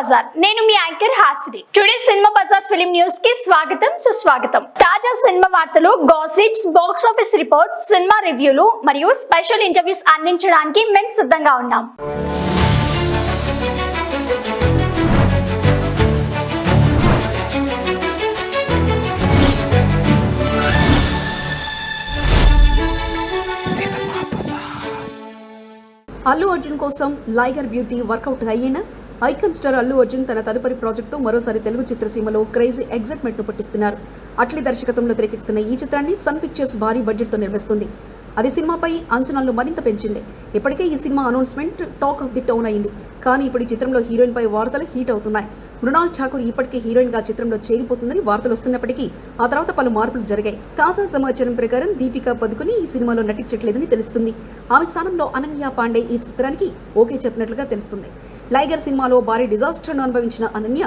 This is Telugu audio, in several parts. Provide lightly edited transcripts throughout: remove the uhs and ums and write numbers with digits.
బజార్ నేను మీ anchor Hasini. Today cinema Bazaar film news కి స్వాగతం సుస్వాగతం. తాజా సినిమా వార్తలు, gossips, box office reports, cinema రివ్యూలు మరియు స్పెషల్ ఇంటర్వ్యూస్ అందించడానికి మేము సిద్ధంగా ఉన్నాం. అల్లు అర్జున్ కోసం లైగర్ బ్యూటీ వర్కౌట్ అయ్యేనా? ఐకాన్ స్టార్ అల్లు అర్జున్ తన తదుపరి ప్రాజెక్టుతో మరోసారి తెలుగు చిత్రసీమలో క్రేజీ ఎగ్జైట్మెంట్ ను పుట్టిస్తున్నారు. అట్లీ దర్శకత్వంలో తెరకెక్కుతున్న ఈ చిత్రాన్ని సన్ పిక్చర్స్ భారీ బడ్జెట్ తో నిర్మిస్తుంది. అది సినిమాపై అంచనాలను మరింత పెంచింది. ఇప్పటికే ఈ cinema announcement talk of the town అయింది. కానీ ఇప్పుడు ఈ చిత్రంలో హీరోయిన్ పై వార్తలు హీట్ అవుతున్నాయి. మృణాల్ ఠాకూర్ ఇప్పటికే హీరోయిన్ గా చిత్రంలో చేరిపోతుందని వార్తలు వస్తున్నప్పటికీ ఆ తర్వాత పలు మార్పులు జరిగాయి. తాజా సమాచారం ప్రకారం దీపికా పదుకుని ఈ సినిమాలో నటించట్లేదని తెలుస్తుంది. ఆమె స్థానంలో అనన్య పాండే ఈ చిత్రానికి ఓకే చెప్పినట్లుగా తెలుస్తుంది. లైగర్ సినిమాలో భారీ డిజాస్టర్ ను అనుభవించిన అనన్య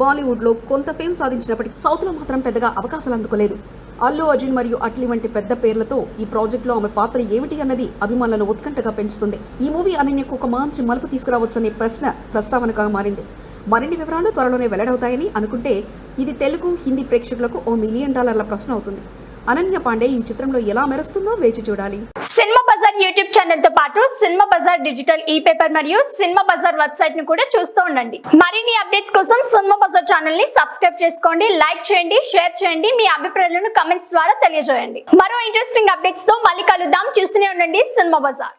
బాలీవుడ్ లో కొంత ఫేమ్ సాధించినప్పటికీ సౌత్ లో మాత్రం పెద్దగా అవకాశాలు అందుకోలేదు. అల్లు అర్జున్ మరియు అట్లీ వంటి పెద్ద పేర్లతో ఈ ప్రాజెక్ట్ లో ఆమె పాత్ర ఏమిటి అన్నది అభిమానులను ఉత్కంఠగా పెంచుతుంది. ఈ మూవీ అనన్యకు ఒక మంచి మలుపు తీసుకురావచ్చనే ప్రశ్న ప్రస్తావనగా మారింది. మరిన్ని వివరాలు త్వరలోనే వెల్లడవుతాయని అనుకుంటే ఇది తెలుగు, హిందీ ప్రేక్షకులకు $1 మిలియన్ ప్రశ్న అవుతుంది. అనన్య పాండే ఈ చిత్రంలో ఎలా మెరుస్తుందో వేచి చూడాలి. సినిమా బజార్ యూట్యూబ్ ఛానల్ తో పాటు సినిమా బజార్ డిజిటల్ ఈ పేపర్ మరియు సినిమా బజార్ వెబ్సైట్ ను కూడా చూస్తూ ఉండండి. మరిన్ని అప్డేట్స్ కోసం సినిమా బజార్ ఛానల్ ని సబ్స్క్రైబ్ చేసుకోండి, లైక్ చేయండి, షేర్ చేయండి, మీ అభిప్రాయాలను కమెంట్స్ ద్వారా తెలియజేయండి. మరో ఇంట్రెస్టింగ్ అప్డేట్స్ తో మళ్ళీ కలుద్దాం. చూస్తూనే ఉండండి సినిమా బజార్.